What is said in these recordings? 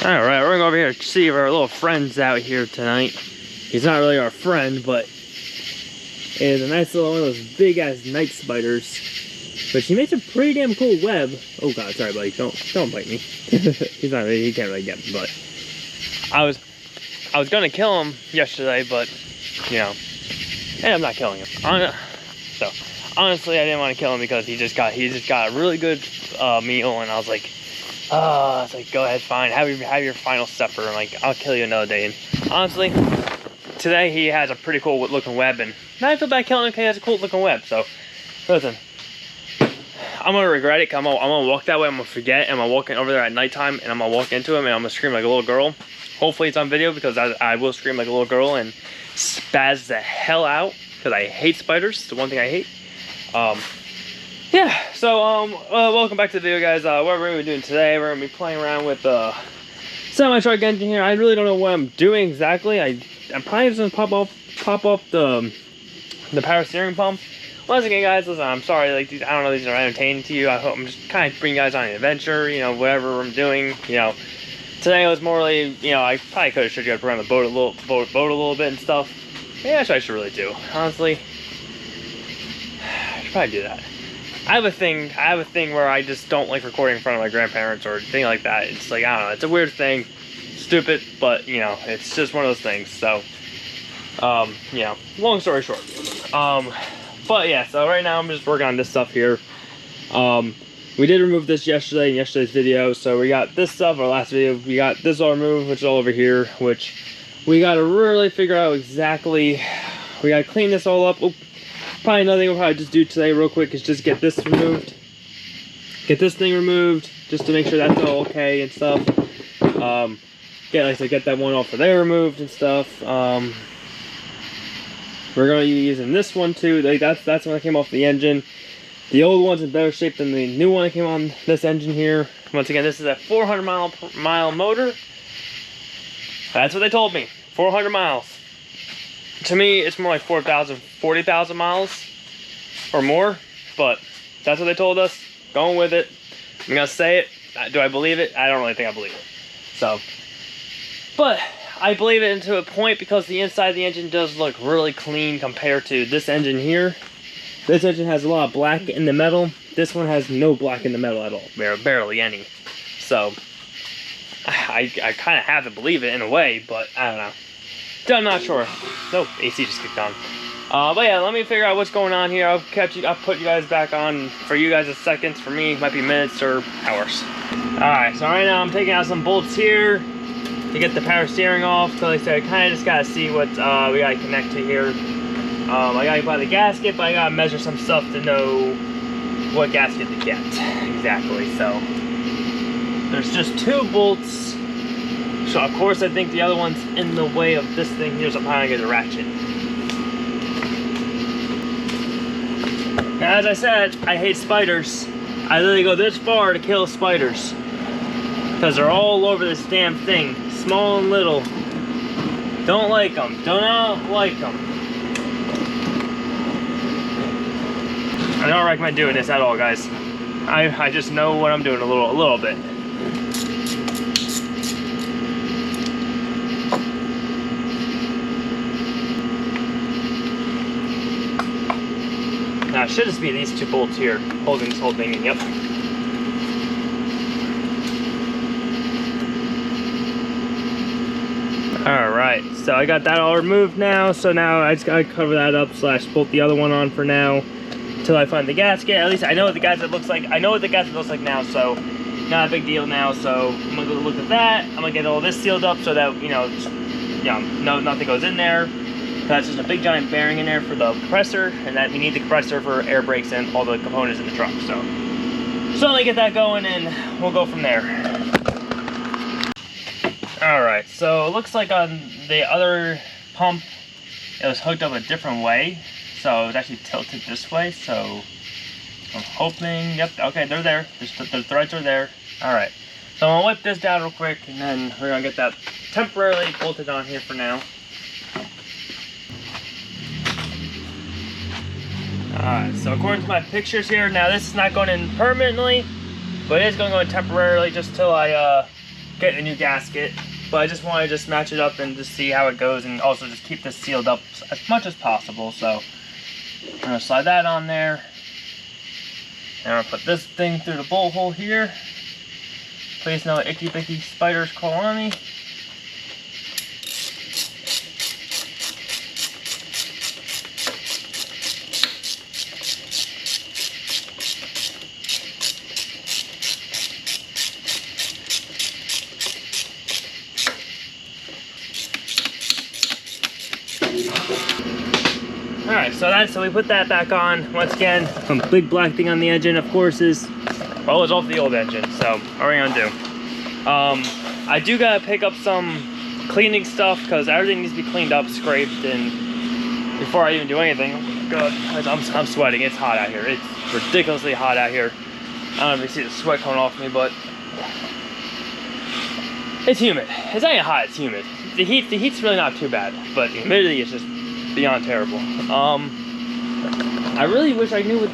Alright, we're gonna go over here to see if our little friend's out here tonight. He's not really our friend, but it is a nice little one of those big ass night spiders. But she makes a pretty damn cool web. Oh god, sorry buddy, don't bite me. He can't really get me, but I was gonna kill him yesterday, but you know, and I'm not killing him. So honestly, I didn't want to kill him because he just got a really good meal, and I was like, it's like, go ahead, fine, have your final supper, and like, I'll kill you another day. And honestly, today he has a pretty cool looking web, and now I feel bad killing him because he has a cool looking web. So listen, I'm gonna regret it. I'm gonna walk that way. I'm gonna forget, and I'm walking over there at nighttime, and I'm gonna walk into him, and I'm gonna scream like a little girl. Hopefully it's on video, because I will scream like a little girl and spaz the hell out, because I hate spiders. It's the one thing I hate. Yeah, so welcome back to the video, guys. What we're gonna be doing today, we're gonna be playing around with the semi-truck engine here. I really don't know what I'm doing exactly. I'm probably just gonna pop off the power steering pump. Once again, guys, listen, I'm sorry, like, I don't know, these are entertaining to you. I hope I'm just kind of bringing you guys on an adventure, you know, whatever I'm doing. You know, today was more like, you know, I probably could have showed you guys around the boat a little bit and stuff. Yeah, that's what I should really do, honestly. I should probably do that. I have a thing where I just don't like recording in front of my grandparents or anything like that. It's like, I don't know, it's a weird thing, stupid, but you know, it's just one of those things. So, you know, long story short. But yeah, so right now I'm just working on this stuff here. We did remove this yesterday in yesterday's video, so we got this stuff, our last video, we got this all removed, which is all over here, which we gotta really figure out exactly, we gotta clean this all up. Oh, probably another thing we'll probably just do today real quick is just get this removed. Get this thing removed, just to make sure that's all okay and stuff. Like I said, get that one off of there removed and stuff. We're going to be using this one too. Like that's one that came off the engine. The old one's in better shape than the new one that came on this engine here. Once again, this is a 400 mile motor. That's what they told me. 400 miles. To me, it's more like 40,000 miles or more. But that's what they told us. Going with it. I'm going to say it. Do I believe it? I don't really think I believe it. So, but I believe it to a point because the inside of the engine does look really clean compared to this engine here. This engine has a lot of black in the metal. This one has no black in the metal at all. Barely any. So, I kind of have to believe it in a way, but I don't know. I'm not sure. Nope, AC just kicked on. But yeah, let me figure out what's going on here. I'll put you guys back on. For you guys, it's seconds. For me, it might be minutes or hours. Alright, so right now I'm taking out some bolts here to get the power steering off. So like I said, I kind of just gotta see what we gotta connect to here. I gotta buy the gasket, but I gotta measure some stuff to know what gasket to get exactly. So there's just 2 bolts. So of course I think the other one's in the way of this thing here, so I'm probably gonna get a ratchet. Now, as I said, I hate spiders. I literally go this far to kill spiders, because they're all over this damn thing, small and little. Don't like them. Do not like them. I don't recommend doing this at all, guys. I just know what I'm doing a little bit. Now it should just be these 2 bolts here holding this whole thing in. Yep. Alright, so I got that all removed now, so now I just gotta cover that up / bolt the other one on for now until I find the gasket. At least I know what the gasket looks like. I know what the gasket looks like now, so not a big deal now. So I'm gonna go look at that. I'm gonna get all this sealed up so that, you know, nothing goes in there. That's just a big giant bearing in there for the compressor, and that we need the compressor for air brakes and all the components in the truck. So let me get that going and we'll go from there. Alright, so it looks like on the other pump it was hooked up a different way, so it was actually tilted this way. So I'm hoping, yep, okay, they're there. The threads are there. Alright, so I'm gonna whip this down real quick, and then we're gonna get that temporarily bolted on here for now. Alright, so according to my pictures here, now this is not going in permanently, but it is going to go in temporarily just till I getting a new gasket. But I just want to just match it up and just see how it goes, and also just keep this sealed up as much as possible. So I'm gonna slide that on there. And I'm gonna put this thing through the bolt hole here. Please no icky bicky spiders crawl on me. Alright, so we put that back on. Once again, some big black thing on the engine, of course, is, well, it's off the old engine, so what are we gonna do? I do gotta pick up some cleaning stuff, because everything needs to be cleaned up, scraped, and before I even do anything. Oh God, I'm sweating. It's hot out here. It's ridiculously hot out here. I don't know if you see the sweat coming off me, but it's humid. It's not even hot, it's humid. The heat's really not too bad, but the humidity is just beyond terrible. I really wish I knew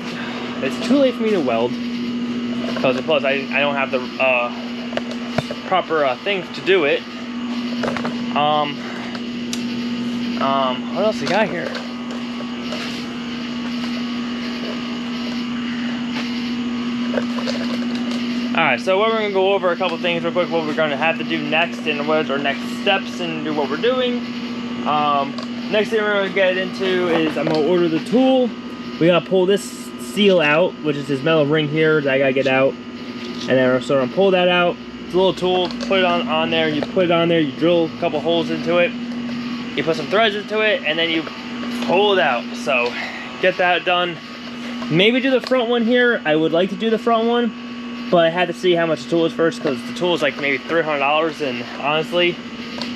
it's too late for me to weld, because plus I don't have the proper things to do it. What else we got here? Alright, so we're going to go over a couple things real quick, what we're going to have to do next, and what are our next steps, and do what we're doing. Next thing we're going to get into is I'm going to order the tool. We got to pull this seal out, which is this metal ring here that I got to get out. And then so I'm going to pull that out. It's a little tool, put it on there, you put it on there, you drill a couple holes into it, you put some threads into it, and then you pull it out. So get that done. Maybe do the front one here. I would like to do the front one, but I had to see how much the tool is first, because the tool is like maybe $300, and honestly,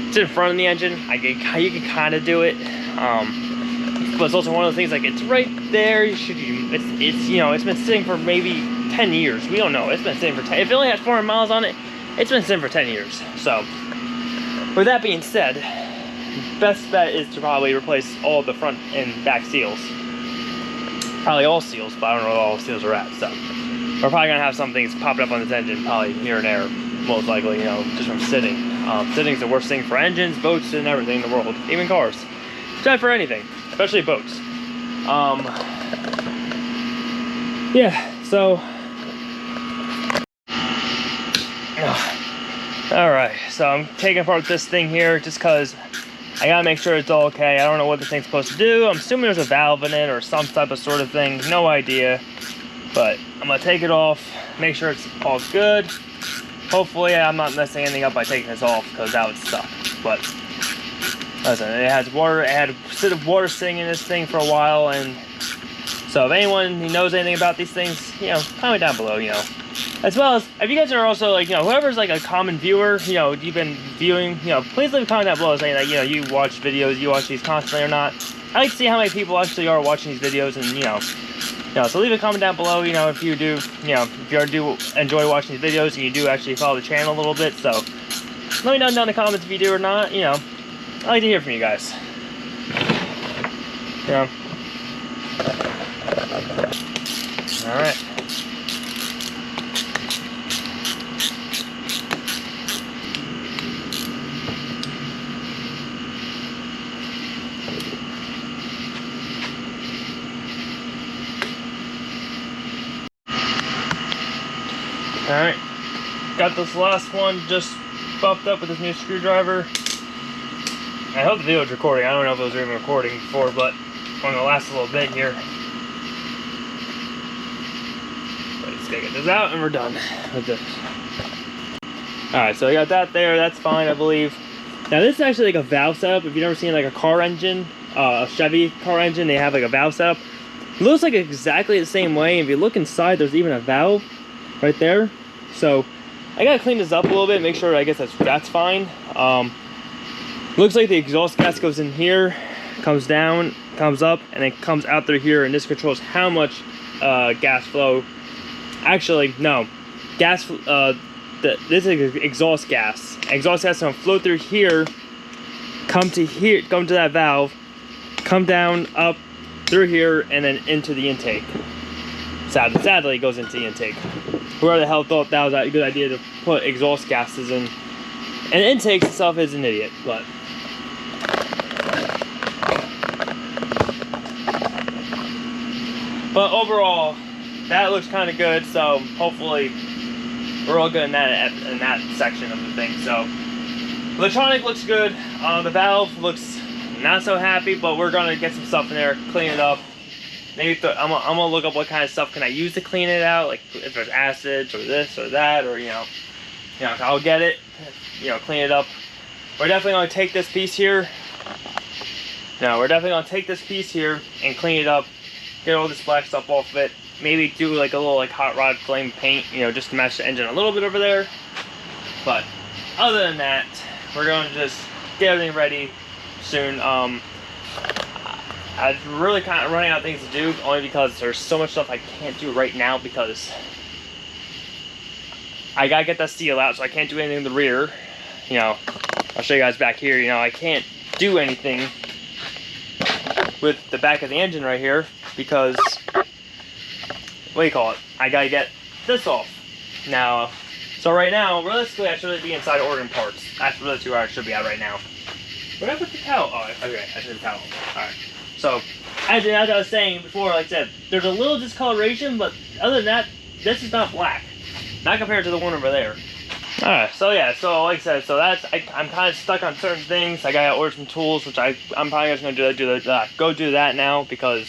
it's in front of the engine. You can kind of do it, but it's also one of the things, like, it's right there. It's you know, it's been sitting for maybe 10 years. We don't know. It's been sitting for 10. If it only has 400 miles on it, it's been sitting for 10 years. So with that being said, best bet is to probably replace all the front and back seals. Probably all seals, but I don't know where all seals are at. So we're probably gonna have some things popping up on this engine, probably here and there, most likely, you know, just from sitting. Sitting's the worst thing for engines, boats, and everything in the world, even cars. It's bad for anything, especially boats. Yeah, so. Alright, so I'm taking apart this thing here just because I gotta make sure it's all okay. I don't know what this thing's supposed to do. I'm assuming there's a valve in it or some type of sort of thing. No idea. But I'm gonna take it off, make sure it's all good. Hopefully I'm not messing anything up by taking this off, because that would suck. But listen, it has water. It had a bit of water sitting in this thing for a while, and so if anyone who knows anything about these things, you know, comment down below, you know. As well as if you guys are also, like, you know, whoever's like a common viewer, you know, you've been viewing, you know, please leave a comment down below saying that, you know, you watch videos, you watch these constantly or not. I like to see how many people actually are watching these videos, and you know, so leave a comment down below, you know, if you do, you know, if you do enjoy watching these videos and you do actually follow the channel a little bit. So let me know down in the comments if you do or not. You know, I like to hear from you guys. You know. All right. Alright, got this last one just buffed up with this new screwdriver. I hope the video is recording. I don't know if it was even recording before, but I'm going to last a little bit here. But just gotta get this out and we're done with this. Alright, so I got that there. That's fine, I believe. Now this is actually like a valve setup. If you've never seen like a car engine, a Chevy car engine, they have like a valve setup. It looks like exactly the same way. If you look inside, there's even a valve right there. So I gotta clean this up a little bit, make sure, I guess that's fine. Looks like the exhaust gas goes in here, comes down, comes up, and then comes out through here, and this controls how much gas flow. Actually, no, gas. This is exhaust gas. Exhaust gas is gonna flow through here, come to here, come to that valve, come down, up, through here, and then into the intake. Sadly, it goes into the intake. Whoever the hell thought that was a good idea to put exhaust gases in And the intakes itself is an idiot, but overall, that looks kind of good. So hopefully, we're all good in that section of the thing. So electronic looks good. The valve looks not so happy, but we're gonna get some stuff in there, clean it up. Maybe I'm gonna look up what kind of stuff can I use to clean it out, like if there's acids or this or that, or you know, I'll get it, clean it up. We're definitely gonna take this piece here. No, we're definitely gonna take this piece here and clean it up, get all this black stuff off of it. Maybe do like a little like hot rod flame paint, just to match the engine a little bit over there. But other than that, we're gonna just get everything ready soon. I'm really kind of running out of things to do, only because there's so much stuff I can't do right now because I gotta get that seal out, so I can't do anything in the rear. I'll show you guys back here. I can't do anything with the back of the engine right here because, what do you call it? I gotta get this off now. So right now, realistically, I should really be inside ordering parts. That's really where I should be at right now. Where did I put the towel? Oh, okay, I should have the towel. All right. So, as I was saying before, like I said, there's a little discoloration, but other than that, this is not black. Not compared to the one over there. Alright, so yeah, so like I said, so I'm kind of stuck on certain things. I gotta order some tools, which I'm probably just gonna go do that now because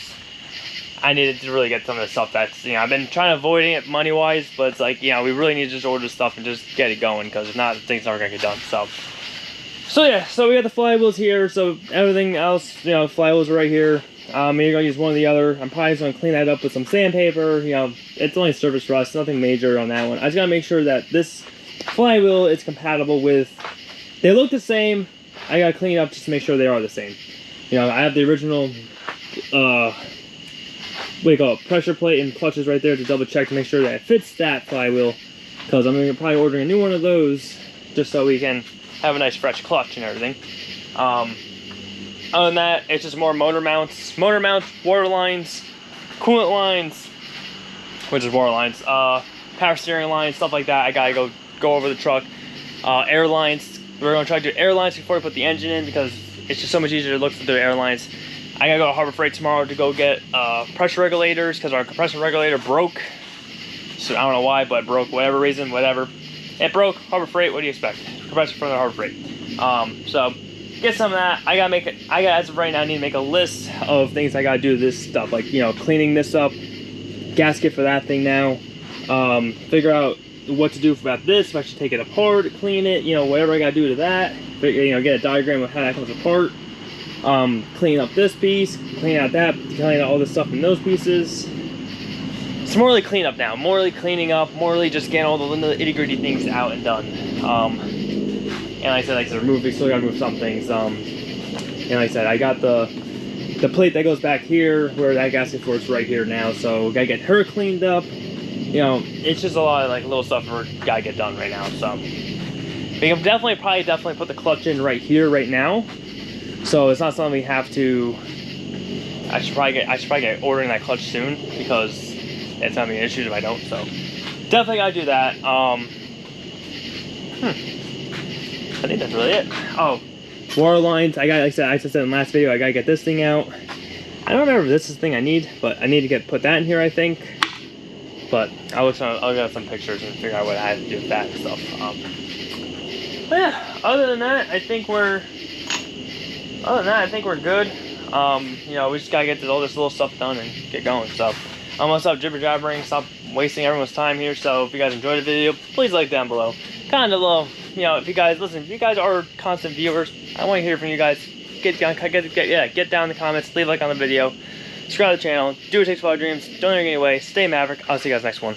I needed to really get some of the stuff that's, I've been trying to avoid it money-wise, but it's like, we really need to just order stuff and just get it going because if not, the thing's never gonna get done, So yeah, so we got the flywheels here, so everything else, flywheels are right here. Maybe gonna use one or the other. I'm probably just gonna clean that up with some sandpaper. It's only surface rust, nothing major on that one. I just gotta make sure that this flywheel is compatible with, they look the same. I gotta clean it up just to make sure they are the same. I have the original, what do you call it, pressure plate and clutches right there to double check to make sure that it fits that flywheel. Because I'm gonna probably ordering a new one of those just so we can have a nice fresh clutch and everything. Other than that, it's just more motor mounts, water lines, coolant lines, which is water lines, power steering lines, stuff like that. I gotta go over the truck. Air lines, we're gonna try to do air lines before we put the engine in because it's just so much easier to look through the air lines. I gotta go to Harbor Freight tomorrow to go get pressure regulators because our compressor regulator broke. So I don't know why, but it broke, whatever reason, whatever. It broke. Harbor Freight, what do you expect? Compressor from the Harbor Freight. So get some of that. As of right now, I need to make a list of things I gotta do to this stuff, like cleaning this up, gasket for that thing now, figure out what to do about this, if I should take it apart, clean it, whatever I gotta do to that, get a diagram of how that comes apart, clean up this piece, clean out that, clean out all this stuff in those pieces. It's morally clean up now, morally cleaning up, morally just getting all the little itty-gritty things out and done. And like I said, we still gotta move some things. And like I said, I got the plate that goes back here where that gasket for is right here now, so gotta get her cleaned up. It's just a lot of little stuff we gotta get done right now. So we can definitely put the clutch in right here right now. So it's not something we have to. I should probably get ordering that clutch soon because it's not gonna be an issue if I don't. So definitely gotta do that. I think that's really it. Oh, water lines. Like I said in the last video, I gotta get this thing out. I don't remember if this is the thing I need, but I need to put that in here, I think. But I'll get some pictures and figure out what I have to do with that and stuff. But yeah, other than that, I think we're good. We just gotta get all this little stuff done and get going. So I'm gonna stop jibber jabbering, stop wasting everyone's time here. So if you guys enjoyed the video, please like down below. Comment below. If you guys are constant viewers, I want to hear from you guys. Get down in the comments, leave a like on the video, subscribe to the channel, do what it takes for our dreams, don't ever get away, stay Maverick. I'll see you guys next one.